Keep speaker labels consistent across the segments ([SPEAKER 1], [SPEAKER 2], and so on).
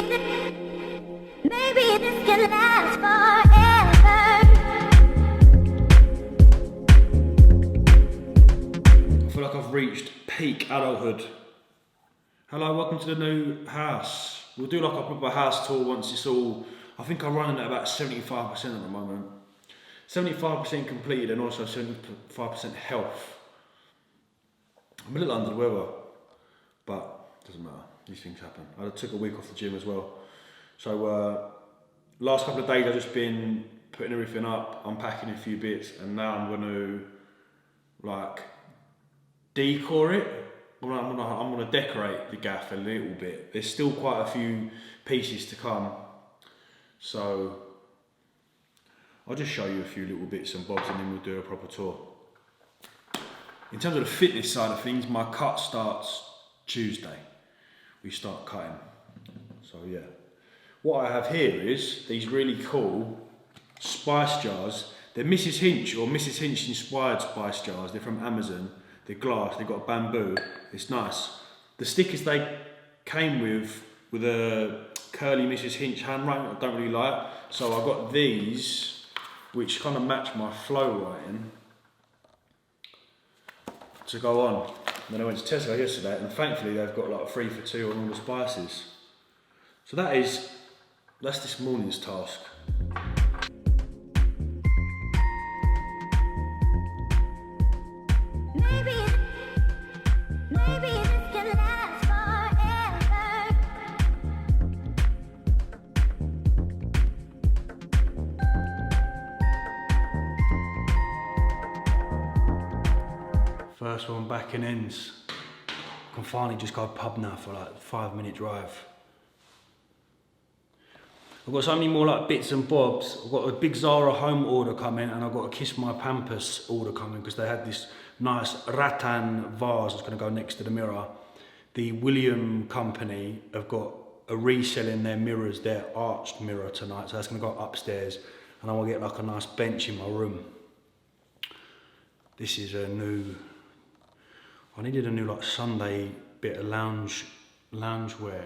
[SPEAKER 1] maybe this can last forever.
[SPEAKER 2] I feel like I've reached peak adulthood. Hello, welcome to the new house. We'll do like a proper house tour once it's all, I think I'm running at about 75% at the moment. 75% completed and also 75% health. I'm a little under the weather, but doesn't matter, these things happen. I took a week off the gym as well. So last couple of days I've just been putting everything up, unpacking a few bits, and now I'm going to like decor it. I'm gonna decorate the gaff a little bit. There's still quite a few pieces to come, so I'll just show you a few little bits and bobs and then we'll do a proper tour. In terms of the fitness side of things, my cut starts Tuesday. We start cutting. So yeah. What I have here is these really cool spice jars. They're Mrs. Hinch or Mrs. Hinch inspired spice jars. They're from Amazon. They're glass, they've got bamboo. It's nice. The stickers they came with a curly Mrs. Hinch handwriting I don't really like. So I got these, which kind of match my flow writing, to go on. And then I went to Tesco yesterday and thankfully they've got like a 3 for 2 on all the spices. So that's this morning's task.
[SPEAKER 1] Maybe this can last forever.
[SPEAKER 2] First one back in ends. I can finally just go pub now for like 5-minute drive. I've got so many more like bits and bobs. I've got a big Zara home order coming and I've got a Kiss My Pampers order coming because they had this nice rattan vase that's going to go next to the mirror. The William company have got a resell in their mirrors, their arched mirror tonight, so that's going to go upstairs and I will get like a nice bench in my room. This is a new, I needed a new like Sunday bit of loungewear,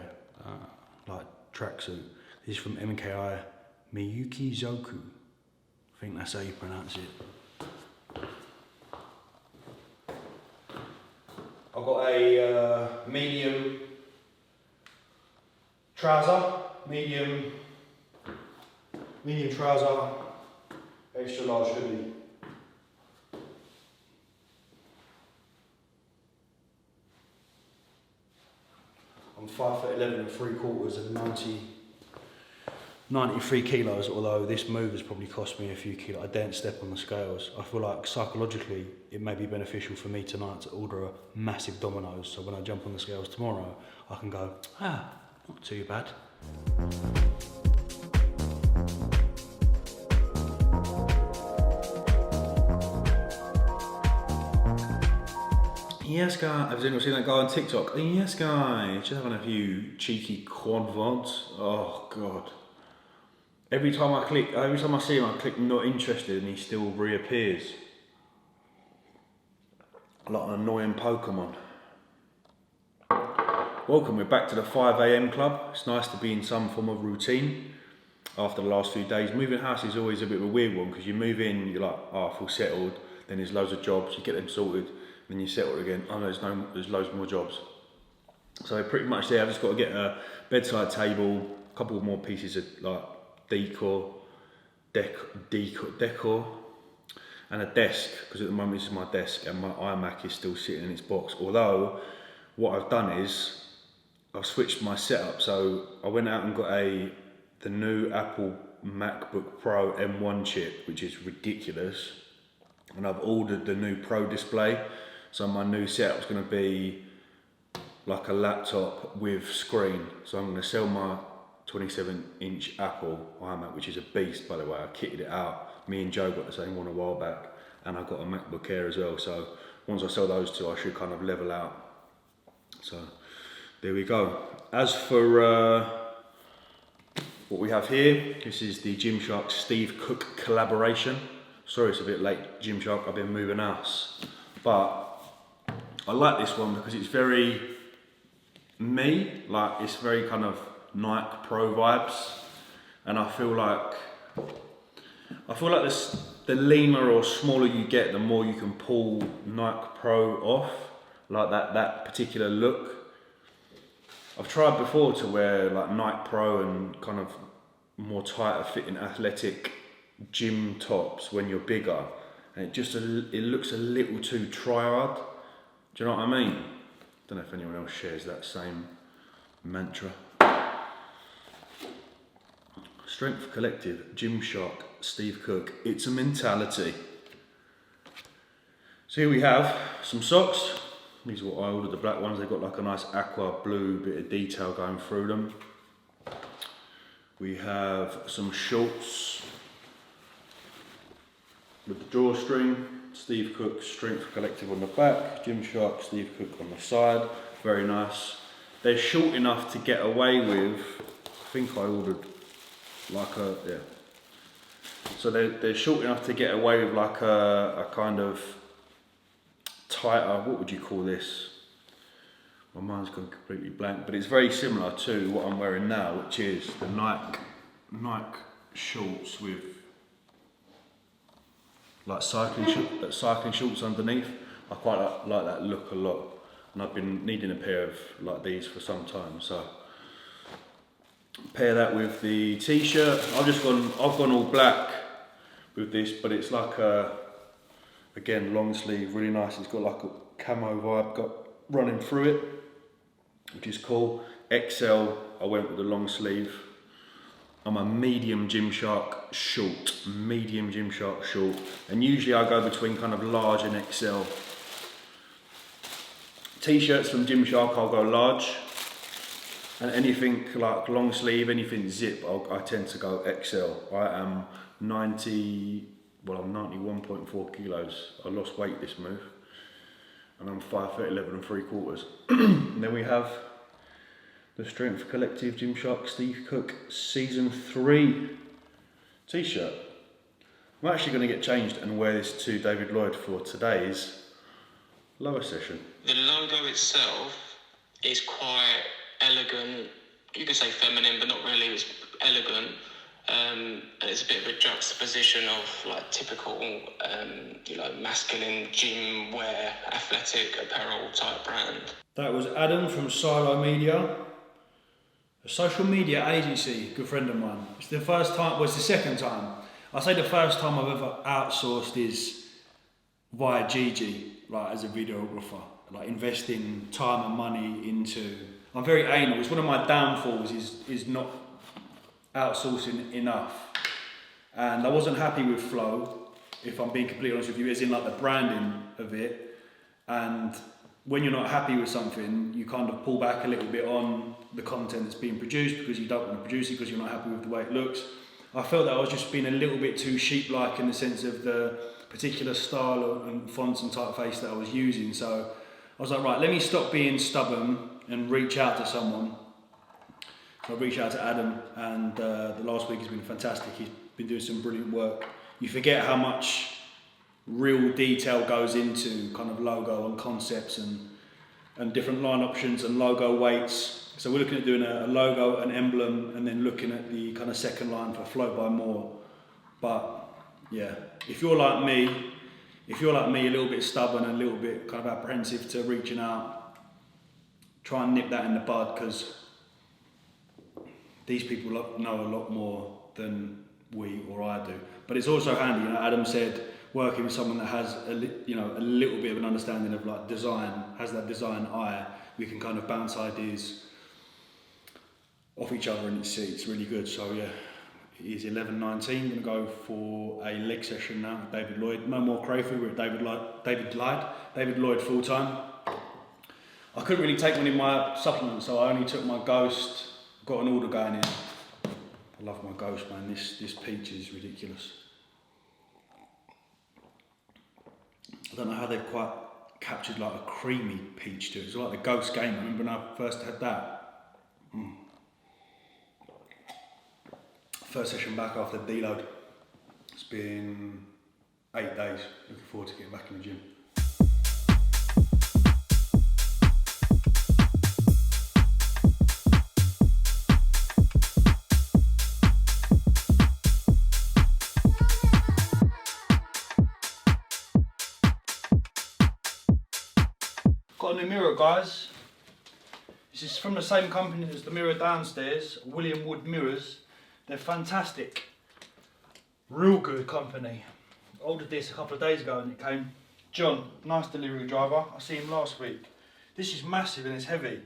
[SPEAKER 2] like tracksuit. This is from MKI, Miyuki Zoku. I think that's how you pronounce it. I've got a medium trouser, medium trouser, extra large hoodie. I'm 5'11" and 93 kilos, although this move has probably cost me a few kilos. I daren't step on the scales. I feel like psychologically it may be beneficial for me tonight to order a massive Domino's, so when I jump on the scales tomorrow, I can go, not too bad. Yes, guys. Has anyone seen that guy on TikTok? Yes, guys. Just having a few cheeky quad vods. Oh, God. Every time I see him, I click not interested and he still reappears. Like an annoying Pokemon. Welcome, we're back to the 5 AM club. It's nice to be in some form of routine after the last few days. Moving house is always a bit of a weird one because you move in, you're like, I feel settled, then there's loads of jobs, you get them sorted, then you settle again, there's loads more jobs. So pretty much there, I've just got to get a bedside table, a couple more pieces of like decor, and a desk, because at the moment this is my desk and my iMac is still sitting in its box. Although what I've done is I've switched my setup, so I went out and got the new Apple MacBook Pro M1 chip, which is ridiculous, and I've ordered the new Pro display. So my new setup's going to be like a laptop with screen. So I'm going to sell my 27-inch Apple iMac, which is a beast, by the way. I kitted it out. Me and Joe got the same one a while back, and I got a MacBook Air as well. So once I sell those two, I should kind of level out. So there we go. As for what we have here, this is the Gymshark Steve Cook collaboration. Sorry it's a bit late, Gymshark, I've been moving house. But I like this one because it's very me, like it's very kind of Nike Pro vibes, and I feel like the leaner or smaller you get, the more you can pull Nike Pro off, like that particular look. I've tried before to wear like Nike Pro and kind of more tighter fitting athletic gym tops when you're bigger, and it looks a little too try-hard. Do you know what I mean? Don't know if anyone else shares that same mantra. Strength Collective, Gymshark, Steve Cook. It's a mentality. So here we have some socks. These are what I ordered, the black ones. They've got like a nice aqua blue bit of detail going through them. We have some shorts with the drawstring. Steve Cook, Strength Collective on the back. Gymshark, Steve Cook on the side. Very nice. They're short enough to get away with, I think I ordered like a, yeah. So they're short enough to get away with like a kind of tighter, what would you call this? My mind's gone completely blank, but it's very similar to what I'm wearing now, which is the Nike shorts with like cycling shorts underneath. I quite like that look a lot, and I've been needing a pair of like these for some time. So pair that with the t-shirt. I've gone all black with this, but it's like a, again, long sleeve, really nice. It's got like a camo vibe running through it, which is cool. XL, I went with the long sleeve. I'm a medium Gymshark short, and usually I go between kind of large and XL. T-shirts from Gymshark, I'll go large, and anything like long sleeve, anything zip, I tend to go XL. I am 91.4 kilos. I lost weight this move, and I'm 5'11" 3/4. And then we have the Strength Collective Gymshark Steve Cook Season 3 t-shirt. I'm actually going to get changed and wear this to David Lloyd for today's lower session.
[SPEAKER 3] The logo itself is quite elegant. You could say feminine, but not really. It's elegant. And it's a bit of a juxtaposition of like typical masculine gym wear, athletic apparel type brand.
[SPEAKER 2] That was Adam from Silo Media, a social media agency, good friend of mine. It's the second time. I say the first time I've ever outsourced is via Gigi, like as a videographer, like investing time and money into. I'm very anal. It's one of my downfalls is not outsourcing enough, and I wasn't happy with Flow, if I'm being completely honest with you, as in like the branding of it. And when you're not happy with something, you kind of pull back a little bit on the content that's being produced because you don't want to produce it because you're not happy with the way it looks. I felt that I was just being a little bit too sheep-like in the sense of the particular style and fonts and typeface that I was using. So I was like, right, let me stop being stubborn and reach out to someone. So I reached out to Adam, and the last week has been fantastic. He's been doing some brilliant work. You forget how much real detail goes into kind of logo and concepts and different line options and logo weights. So we're looking at doing a logo, an emblem, and then looking at the kind of second line for Flow by More. But yeah, if you're like me, a little bit stubborn and a little bit kind of apprehensive to reaching out, try and nip that in the bud, because these people know a lot more than we or I do. But it's also handy, Adam said, working with someone that has a little bit of an understanding of like design, has that design eye, we can kind of bounce ideas off each other, and it's really good. So yeah, it is 11:19. Going to go for a leg session now with David Lloyd. No more Crayford. We're at David Lloyd full time. I couldn't really take one in my supplements, so I only took my Ghost. Got an order going in. I love my Ghost, man. This peach is ridiculous. I don't know how they've quite captured like a creamy peach to it. It's like the Ghost game. I remember when I first had that. First session back after deload. It's been 8 days. Looking forward to getting back in the gym. guys. This is from the same company as the mirror downstairs, William Wood Mirrors. They're fantastic. Real good company. I ordered this a couple of days ago and it came. John, nice delivery driver. I see him last week. This is massive and it's heavy.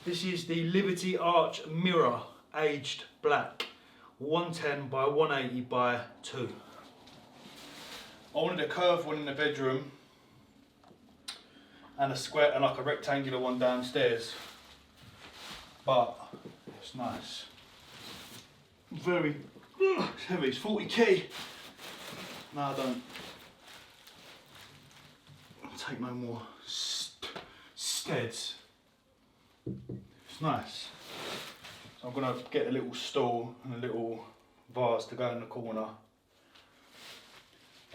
[SPEAKER 2] This is the Liberty Arch Mirror, aged black. 110 by 180 by 2. I wanted a curved one in the bedroom and a square and like a rectangular one downstairs, but it's nice. Very it's heavy. It's 40k. No, I don't. I'll take no more steads. It's nice. So I'm gonna get a little stool and a little vase to go in the corner.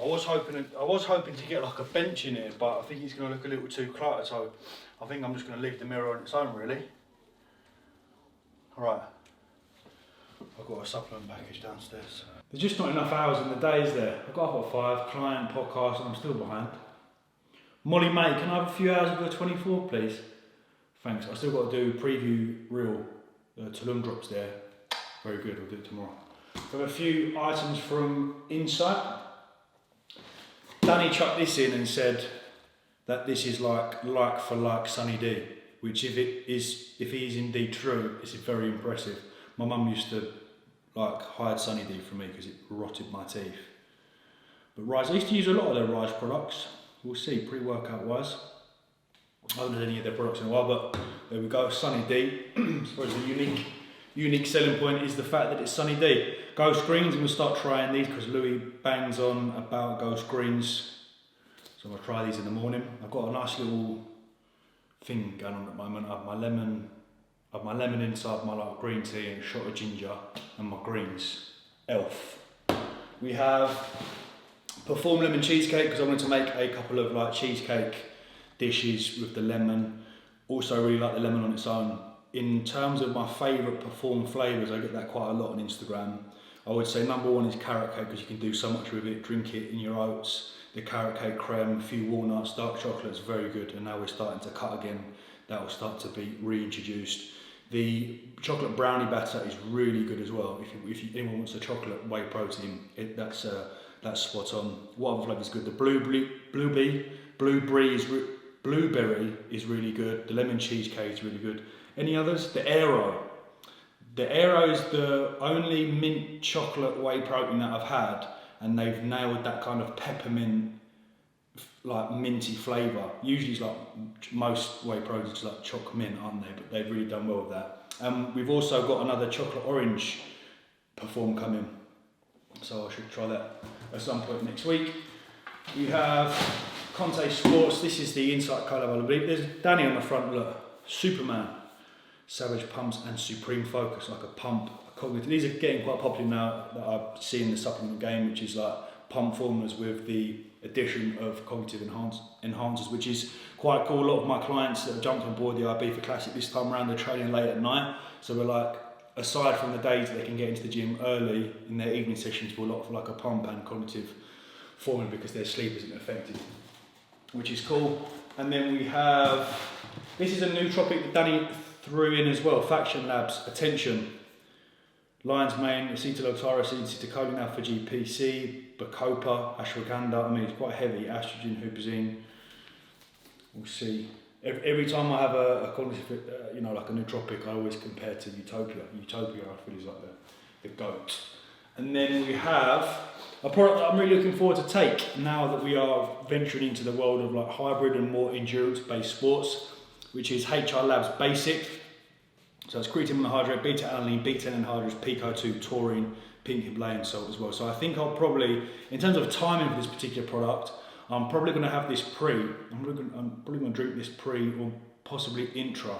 [SPEAKER 2] I was hoping to get like a bench in here, but I think it's going to look a little too cluttered, so I think I'm just going to leave the mirror on its own really. Alright, I've got a supplement package downstairs. There's just not enough hours in the days there. I got up at 5, client, podcast, and I'm still behind. Molly mate, can I have a few hours of the 24 please? Thanks, I've still got to do preview reel, Tulum drops there. Very good, I'll do it tomorrow. We have a few items from Insight. Danny chucked this in and said that this is like for like Sunny D, which if he is indeed true, it's very impressive. My mum used to like hide Sunny D from me because it rotted my teeth. But Ryse, I used to use a lot of their Ryse products. We'll see, pre-workout wise. I haven't had any of their products in a while, but there we go, Sunny D. I suppose the unique selling point is the fact that it's Sunny D. Ghost greens, and we'll start trying these because Louis bangs on about ghost greens. So I'm gonna try these in the morning. I've got a nice little thing going on at the moment. I have my lemon inside my like green tea and a shot of ginger and my greens. Elf. We have Perform lemon cheesecake because I wanted to make a couple of like cheesecake dishes with the lemon. Also really like the lemon on its own. In terms of my favourite Perform flavours, I get that quite a lot on Instagram. I would say number one is carrot cake because you can do so much with it. Drink it in your oats. The carrot cake creme, a few walnuts, dark chocolate's very good, and now we're starting to cut again. That will start to be reintroduced. The chocolate brownie batter is really good as well. If anyone wants a chocolate whey protein, that's spot on. What other flavour is good? The blueberry is really good. The lemon cheesecake is really good. Any others? The Aero. The Aero is the only mint chocolate whey protein that I've had, and they've nailed that kind of peppermint, like minty flavour. Usually it's like most whey proteins like chocolate mint, aren't they? But they've really done well with that. We've also got another chocolate orange Perform coming, so I should try that at some point next week. We have Conte Sports. This is the Insight colour, I believe. There's Danny on the front, look. Superman, Savage Pumps and Supreme Focus, like a pump, a cognitive. These are getting quite popular now that I see in the supplement game, which is like pump formulas with the addition of cognitive enhancers, which is quite cool. A lot of my clients that have jumped on board the Ibiza Classic this time around, they're training late at night. So we're like, aside from the days that they can get into the gym early in their evening sessions, we'll offer like a pump and cognitive formula because their sleep isn't affected, which is cool. And then we have, this is a new topic that Danny threw in as well, Faction Labs, Attention, Lion's Mane, acetylotyrosine, acetylcholine alpha GPC, Bacopa, ashwagandha. I mean, it's quite heavy, estrogen, huperzine. We'll see. Every time I have a cognitive, like a nootropic, I always compare to Utopia. Utopia, I feel, is like the GOAT. And then we have a product that I'm really looking forward to take now that we are venturing into the world of like hybrid and more endurance-based sports, which is HR Labs Basic. So it's creatine monohydrate, beta-alanine, beta-10 anhydrous, PCO2, taurine, pink Himalayan salt as well. So I think I'll probably, in terms of timing for this particular product, I'm probably going to have this pre. I'm probably going to drink this pre or possibly intra,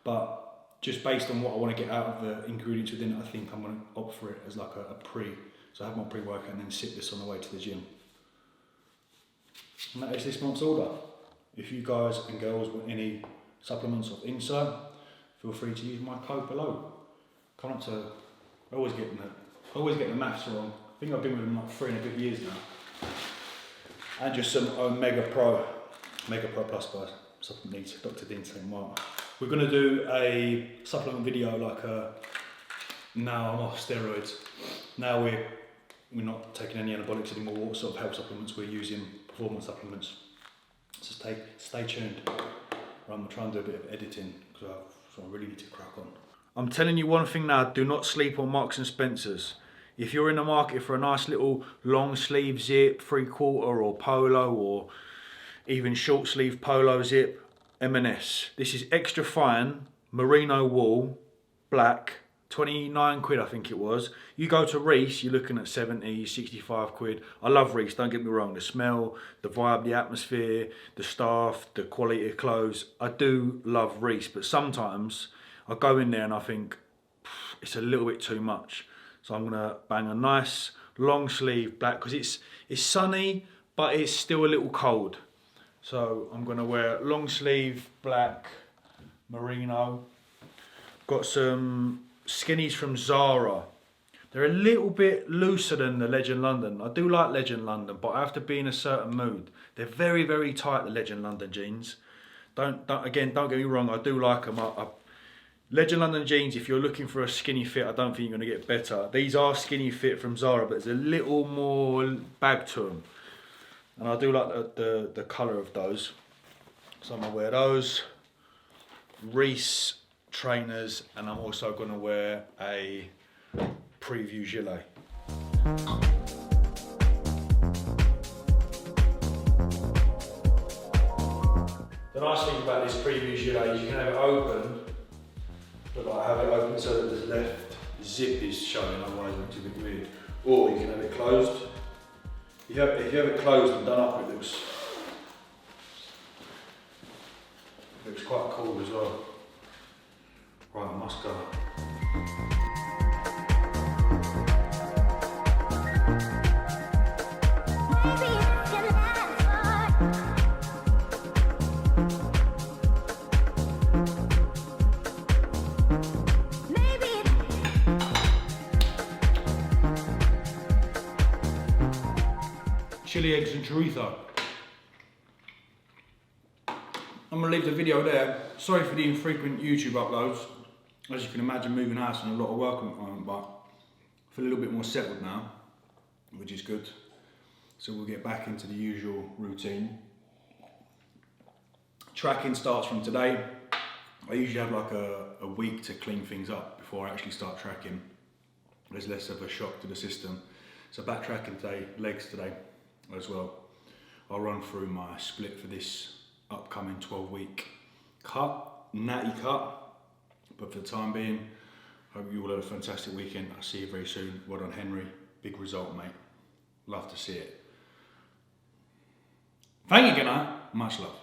[SPEAKER 2] but just based on what I want to get out of the ingredients within it, I think I'm going to opt for it as like a pre. So I have my pre-workout and then sip this on the way to the gym. And that is this month's order. If you guys and girls want any supplements of Insight, feel free to use my code below. Come up to, I always get the maths wrong. I think I've been with them like 3 and a bit years now. And just some Omega Pro Plus guys. supplement needs, Dr. Dean St. Mark. We're going to do a supplement video like now I'm off steroids. Now we're not taking any anabolics anymore. What sort of health supplements we're using, performance supplements. So stay tuned. I'm going to try and do a bit of editing because I really need to crack on. I'm telling you one thing now, do not sleep on Marks and Spencer's. If you're in the market for a nice little long sleeve zip, 3/4 or polo, or even short sleeve polo zip, M&S. This is extra fine, merino wool, black, 29 quid I think it was. You go to Ryse, you're looking at 70, 65 quid. I love Ryse, don't get me wrong. The smell, the vibe, the atmosphere, the staff, the quality of clothes. I do love Ryse, but sometimes I go in there and I think, it's a little bit too much. So I'm gonna bang a nice long sleeve black, because it's sunny, but it's still a little cold. So I'm gonna wear long sleeve black merino. Got some skinnies from Zara. They're a little bit looser than the Legend London. I do like Legend London, but I have to be in a certain mood. They're very, very tight, the Legend London jeans. Don't get me wrong, I do like them. Legend London jeans, if you're looking for a skinny fit, I don't think you're going to get better. These are skinny fit from Zara, but there's a little more bag to them. And I do like the colour of those. So I'm going to wear those. Ryse trainers, and I'm also going to wear a preview gilet. The nice thing about this preview gilet is you can have it open, but I have it open so that the left zip is showing, otherwise it looks a bit weird. Or you can have it closed. If you have it closed and done up, it looks quite cool as well. Right, I must go. Chili eggs and chorizo. I'm gonna leave the video there. Sorry for the infrequent YouTube uploads. As you can imagine, moving house and a lot of work on the moment, but I feel a little bit more settled now, which is good. So we'll get back into the usual routine. Tracking starts from today. I usually have like a week to clean things up before I actually start tracking. There's less of a shock to the system. So back tracking today, legs today as well. I'll run through my split for this upcoming 12-week cut, natty cut. But for the time being, hope you all have a fantastic weekend. I'll see you very soon. Well done, Henry. Big result, mate. Love to see it. Thank you, good night. Much love.